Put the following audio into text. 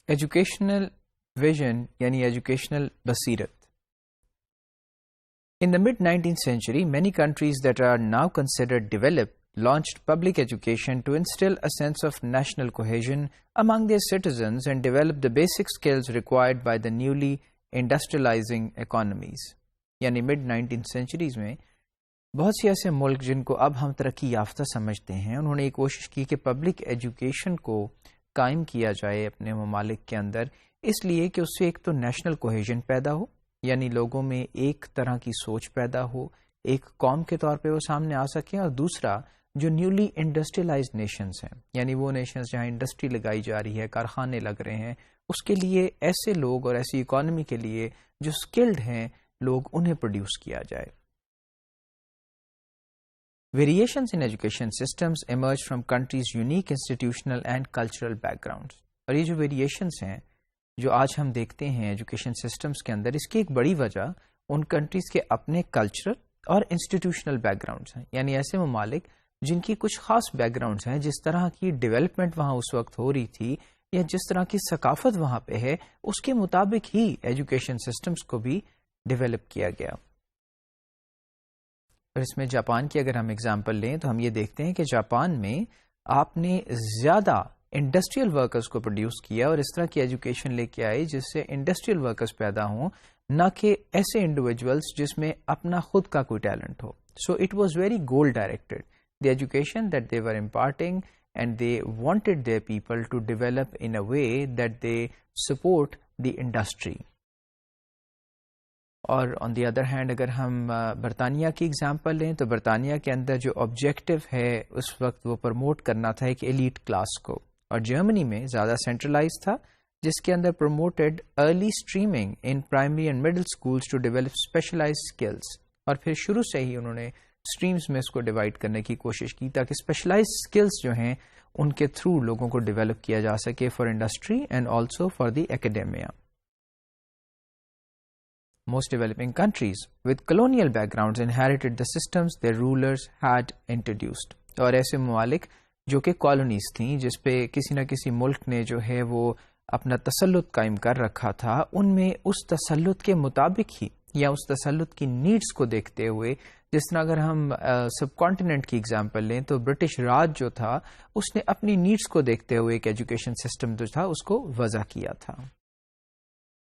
Educational vision یعنی educational بصیرت. In the mid-19th century, many countries that are now considered developed launched public education to instill a sense of national cohesion among their citizens and develop the basic skills required by the newly industrializing economies. یعنی mid-19th centuries میں بہت سے ایسے ملک جن کو اب ہم ترقی یافتہ سمجھتے ہیں، انہوں نے یہ کوشش کی کہ پبلک ایجوکیشن کو قائم کیا جائے اپنے ممالک کے اندر، اس لیے کہ اس سے ایک تو نیشنل کوہیژن پیدا ہو، یعنی لوگوں میں ایک طرح کی سوچ پیدا ہو، ایک قوم کے طور پہ وہ سامنے آ سکیں، اور دوسرا جو نیولی انڈسٹریلائزڈ نیشنز ہیں، یعنی وہ نیشنز جہاں انڈسٹری لگائی جا رہی ہے، کارخانے لگ رہے ہیں، اس کے لیے ایسے لوگ اور ایسی اکانومی کے لیے جو اسکلڈ ہیں لوگ، انہیں پروڈیوس کیا جائے. Variations in education systems emerge from countries' unique institutional and cultural backgrounds. اور یہ جو ویریشنس ہیں جو آج ہم دیکھتے ہیں ایجوکیشن سسٹمز کے اندر، اس کی ایک بڑی وجہ ان کنٹریز کے اپنے کلچرل اور انسٹیٹیوشنل بیک گراؤنڈس ہیں، یعنی ایسے ممالک جن کی کچھ خاص بیک گراؤنڈس ہیں، جس طرح کی ڈیولپمنٹ وہاں اس وقت ہو رہی تھی یا جس طرح کی ثقافت وہاں پہ ہے، اس کے مطابق ہی ایجوکیشن سسٹمز کو بھی ڈیولپ کیا گیا. اور اس میں جاپان کی اگر ہم اگزامپل لیں تو ہم یہ دیکھتے ہیں کہ جاپان میں آپ نے زیادہ انڈسٹریل ورکرز کو پروڈیوس کیا اور اس طرح کی ایجوکیشن لے کے آئے جس سے انڈسٹریل ورکرز پیدا ہوں، نہ کہ ایسے انڈیویجولس جس میں اپنا خود کا کوئی ٹیلنٹ ہو. So it was very goal directed the education that they were imparting and they wanted their people to develop in a way that they support the industry. اور آن دی ادر ہینڈ اگر ہم برطانیہ کی example لیں تو برطانیہ کے اندر جو آبجیکٹو ہے اس وقت وہ پروموٹ کرنا تھا ایک ایلیٹ کلاس کو، اور جرمنی میں زیادہ سینٹرلائز تھا جس کے اندر promoted early streaming in primary and middle schools to develop specialise skills. اور پھر شروع سے ہی انہوں نے اسٹریمز میں اس کو ڈیوائڈ کرنے کی کوشش کی تاکہ اسپیشلائز اسکلس جو ہیں ان کے تھرو لوگوں کو ڈیولپ کیا جا سکے for industry and also for the academia. Most developing countries with colonial backgrounds inherited the systems their rulers had introduced. اور ایسے ممالک جو کہ کالونیز تھیں جس پہ کسی نہ کسی ملک نے جو ہے وہ اپنا تسلط قائم کر رکھا تھا، ان میں اس تسلط کے مطابق ہی یا اس تسلط کی نیڈز کو دیکھتے ہوئے، جس طرح اگر ہم سب کانٹیننٹ کی اگزامپل لیں تو برٹش راج جو تھا اس نے اپنی نیڈز کو دیکھتے ہوئے ایک ایجوکیشن سسٹم جو تھا اس کو وضع کیا تھا.